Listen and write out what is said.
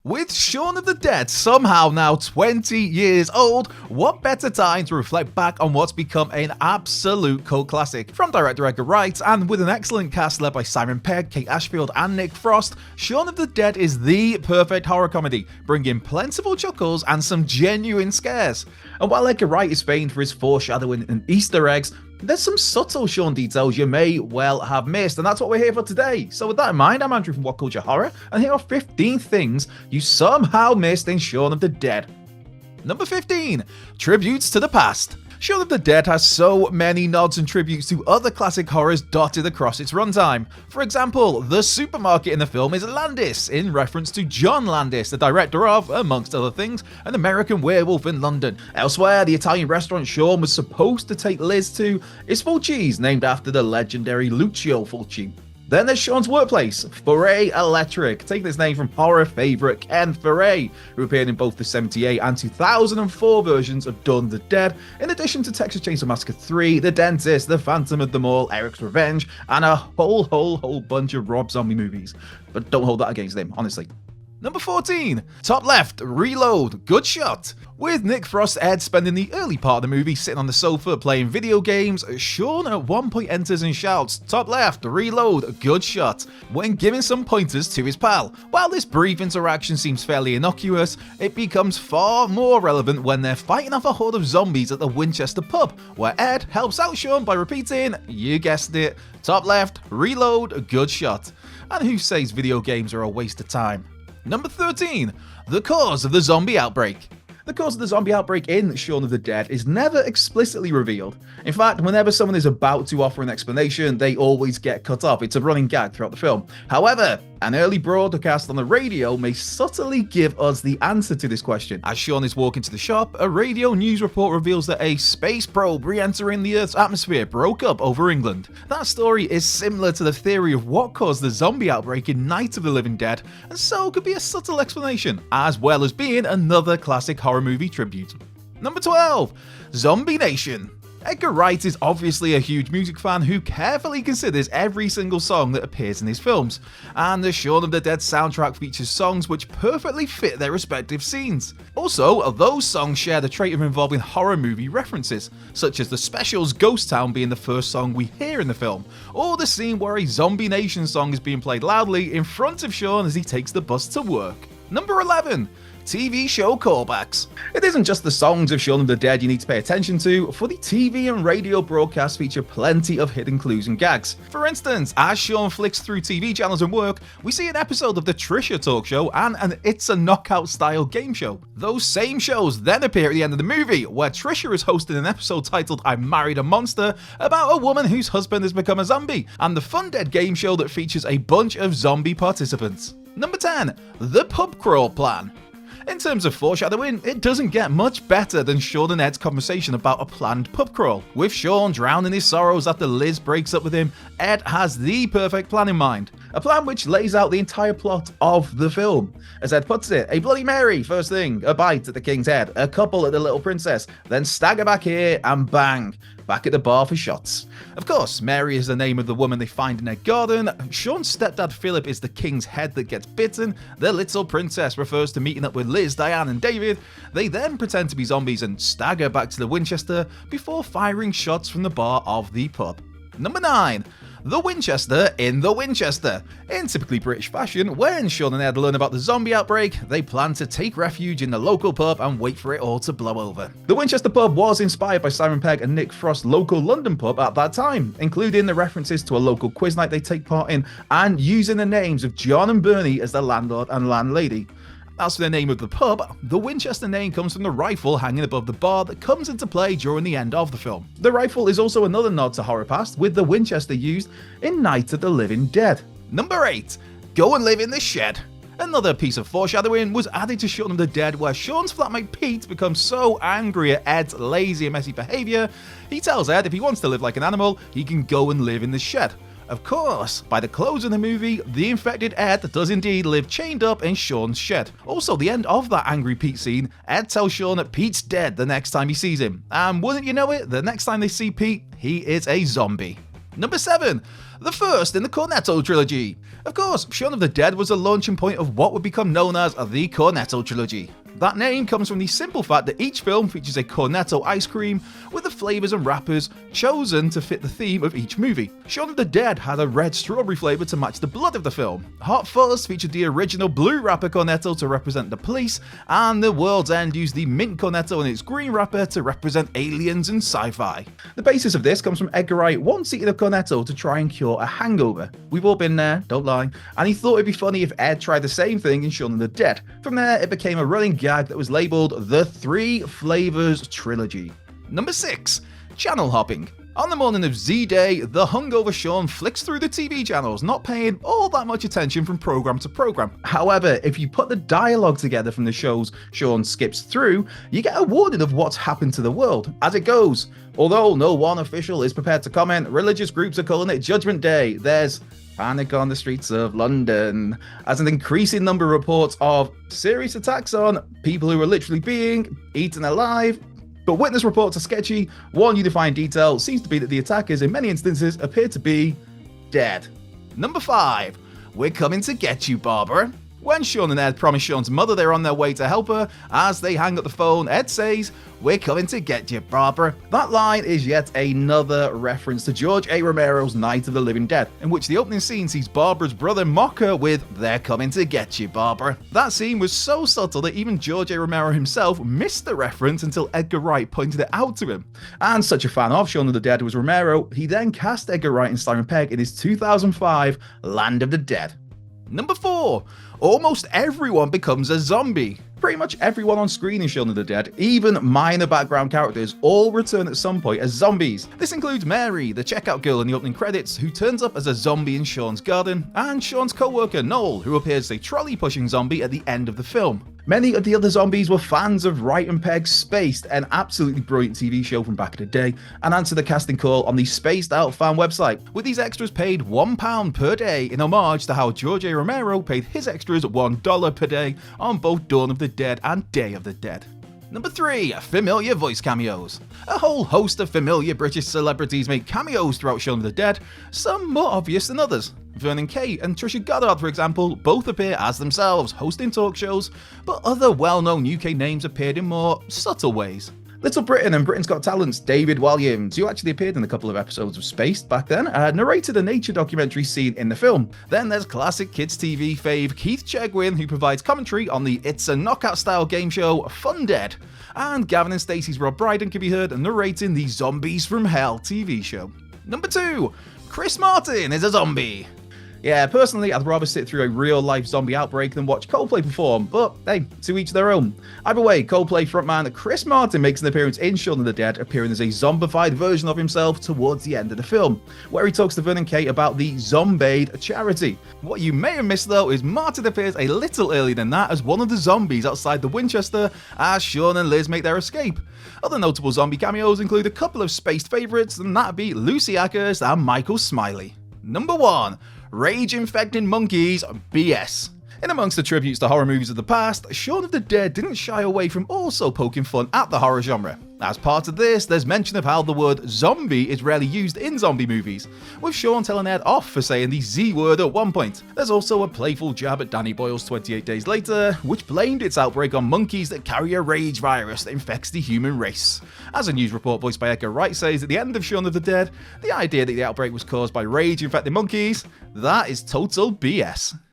With Shaun of the Dead somehow now 20 years old, what better time to reflect back on what's become an absolute cult classic? From director Edgar Wright, and with an excellent cast led by Simon Pegg, Kate Ashfield and Nick Frost, Shaun of the Dead is the perfect horror comedy, bringing plentiful chuckles and some genuine scares. And while Edgar Wright is famed for his foreshadowing and Easter eggs, there's some subtle Shaun details you may well have missed, and that's what we're here for today. So with that in mind, I'm Andrew from What Culture Horror, and here are 15 things you somehow missed in Shaun of the Dead. Number 15. Tributes to the past. Shaun of the Dead has so many nods and tributes to other classic horrors dotted across its runtime. For example, the supermarket in the film is Landis, in reference to John Landis, the director of, amongst other things, An American Werewolf in London. Elsewhere, the Italian restaurant Shaun was supposed to take Liz to is Fulci's, named after the legendary Lucio Fulci. Then there's Shaun's workplace, Foray Electric, taking its name from horror favourite Ken Foray, who appeared in both the 78 and 2004 versions of Dawn of the Dead, in addition to Texas Chainsaw Massacre 3, The Dentist, The Phantom of the Mall, Eric's Revenge, and a whole bunch of Rob Zombie movies. But don't hold that against him, honestly. Number 14. Top left, Reload, good shot. With Nick Frost Ed spending the early part of the movie sitting on the sofa playing video games, Shaun at one point enters and shouts, "Top left, reload, good shot," when giving some pointers to his pal. While this brief interaction seems fairly innocuous, it becomes far more relevant when they're fighting off a horde of zombies at the Winchester pub, where Ed helps out Shaun by repeating, you guessed it, "Top left, reload, good shot." And who says video games are a waste of time? Number 13. The cause of the zombie outbreak. The cause of the zombie outbreak in Shaun of the Dead is never explicitly revealed. In fact, whenever someone is about to offer an explanation, they always get cut off. It's a running gag throughout the film. However, an early broadcast on the radio may subtly give us the answer to this question. As Shaun is walking to the shop, a radio news report reveals that a space probe re-entering the Earth's atmosphere broke up over England. That story is similar to the theory of what caused the zombie outbreak in Night of the Living Dead, and so could be a subtle explanation, as well as being another classic horror movie tribute. Number 12. Zombie Nation. Edgar Wright is obviously a huge music fan who carefully considers every single song that appears in his films, and the Shaun of the Dead soundtrack features songs which perfectly fit their respective scenes. Also, those songs share the trait of involving horror movie references, such as the special's Ghost Town being the first song we hear in the film, or the scene where a Zombie Nation song is being played loudly in front of Shaun as he takes the bus to work. Number 11. TV show callbacks. It isn't just the songs of Shaun of the Dead you need to pay attention to, for the TV and radio broadcasts feature plenty of hidden clues and gags. For instance, as Shaun flicks through TV channels and work, we see an episode of the Trisha talk show and an It's a Knockout style game show. Those same shows then appear at the end of the movie, where Trisha is hosting an episode titled I Married a Monster about a woman whose husband has become a zombie, and the Fun Dead game show that features a bunch of zombie participants. Number 10. The Pub Craw Plan. In terms of foreshadowing, it doesn't get much better than Shaun and Ed's conversation about a planned pub crawl. With Shaun drowning his sorrows after Liz breaks up with him, Ed has the perfect plan in mind. A plan which lays out the entire plot of the film. As Ed puts it, a Bloody Mary first thing, a bite at the King's Head, a couple at the Little Princess, then stagger back here and bang, back at the bar for shots. Of course, Mary is the name of the woman they find in their garden, Shaun's stepdad Philip is the king's head that gets bitten, the Little Princess refers to meeting up with Liz, Diane and David. They then pretend to be zombies and stagger back to the Winchester before firing shots from the bar of the pub. Number 9. The Winchester in the Winchester. In typically British fashion, when Shaun and Ed learn about the zombie outbreak, they plan to take refuge in the local pub and wait for it all to blow over. The Winchester pub was inspired by Simon Pegg and Nick Frost's local London pub at that time, including the references to a local quiz night they take part in, and using the names of John and Bernie as the landlord and landlady. As for the name of the pub, the Winchester name comes from the rifle hanging above the bar that comes into play during the end of the film. The rifle is also another nod to horror past, with the Winchester used in Night of the Living Dead. Number 8. Go and live in the shed. Another piece of foreshadowing was added to Shaun of the Dead, where Shaun's flatmate Pete becomes so angry at Ed's lazy and messy behaviour, he tells Ed if he wants to live like an animal, he can go and live in the shed. Of course, by the close of the movie, the infected Ed does indeed live chained up in Shaun's shed. Also, the end of that angry Pete scene, Ed tells Shaun that Pete's dead the next time he sees him. And wouldn't you know it, the next time they see Pete, he is a zombie. Number 7. The first in the Cornetto Trilogy. Of course, Shaun of the Dead was a launching point of what would become known as the Cornetto Trilogy. That name comes from the simple fact that each film features a Cornetto ice cream with the flavours and wrappers chosen to fit the theme of each movie. Shaun of the Dead had a red strawberry flavour to match the blood of the film. Hot Fuzz featured the original blue wrapper Cornetto to represent the police, and The World's End used the mint Cornetto in its green wrapper to represent aliens and sci-fi. The basis of this comes from Edgar Wright once eating a Cornetto to try and cure a hangover. We've all been there, don't lie, and he thought it'd be funny if Ed tried the same thing in Shaun of the Dead. From there, it became a running gag that was labelled the Three Flavors Trilogy. Number 6. Channel hopping. On the morning of Z-Day, the hungover Shaun flicks through the TV channels, not paying all that much attention from programme to programme. However, if you put the dialogue together from the shows Shaun skips through, you get a warning of what's happened to the world. As it goes, although no one official is prepared to comment, religious groups are calling it Judgment Day. There's panic on the streets of London, as an increasing number of reports of serious attacks on people who are literally being eaten alive. But witness reports are sketchy. One unifying detail seems to be that the attackers in many instances appear to be dead. Number 5. We're coming to get you, Barbara. When Shaun and Ed promise Shaun's mother they're on their way to help her, as they hang up the phone, Ed says, "We're coming to get you, Barbara." That line is yet another reference to George A. Romero's Night of the Living Dead, in which the opening scene sees Barbara's brother mock her with, "They're coming to get you, Barbara." That scene was so subtle that even George A. Romero himself missed the reference until Edgar Wright pointed it out to him. And such a fan of Shaun of the Dead was Romero, he then cast Edgar Wright and Simon Pegg in his 2005 Land of the Dead. Number 4. Almost everyone becomes a zombie. Pretty much everyone on screen in Shaun of the Dead, even minor background characters, all return at some point as zombies. This includes Mary, the checkout girl in the opening credits, who turns up as a zombie in Shaun's garden, and Shaun's co-worker Noel, who appears as a trolley-pushing zombie at the end of the film. Many of the other zombies were fans of Wright and Pegg's Spaced, an absolutely brilliant TV show from back in the day, and answered the casting call on the Spaced Out fan website, with these extras paid £1 per day in homage to how George A. Romero paid his extras $1 per day on both Dawn of the Dead and Day of the Dead. Number 3. Familiar voice cameos. A whole host of familiar British celebrities make cameos throughout Shaun of the Dead, some more obvious than others. Vernon Kay and Trisha Goddard, for example, both appear as themselves, hosting talk shows, but other well-known UK names appeared in more subtle ways. Little Britain and Britain's Got Talent's David Walliams, who actually appeared in a couple of episodes of Spaced back then, narrated a nature documentary scene in the film. Then there's classic kids TV fave Keith Chegwin, who provides commentary on the It's a Knockout style game show Fun Dead. And Gavin and Stacey's Rob Brydon can be heard narrating the Zombies from Hell TV show. Number 2. Chris Martin is a zombie. Yeah, personally, I'd rather sit through a real-life zombie outbreak than watch Coldplay perform, but hey, to each their own. Either way, Coldplay frontman Chris Martin makes an appearance in Shaun of the Dead, appearing as a zombified version of himself towards the end of the film, where he talks to Vernon Kay about the Zombaid charity. What you may have missed though is Martin appears a little earlier than that as one of the zombies outside the Winchester as Shaun and Liz make their escape. Other notable zombie cameos include a couple of Spaced favourites, and that'd be Lucy Ackers and Michael Smiley. Number 1. Rage Infecting Monkeys BS. In amongst the tributes to horror movies of the past, Shaun of the Dead didn't shy away from also poking fun at the horror genre. As part of this, there's mention of how the word zombie is rarely used in zombie movies, with Shaun telling Ed off for saying the Z word at one point. There's also a playful jab at Danny Boyle's 28 Days Later, which blamed its outbreak on monkeys that carry a rage virus that infects the human race. As a news report voiced by Edgar Wright says at the end of Shaun of the Dead, the idea that the outbreak was caused by rage infecting monkeys, that is total BS.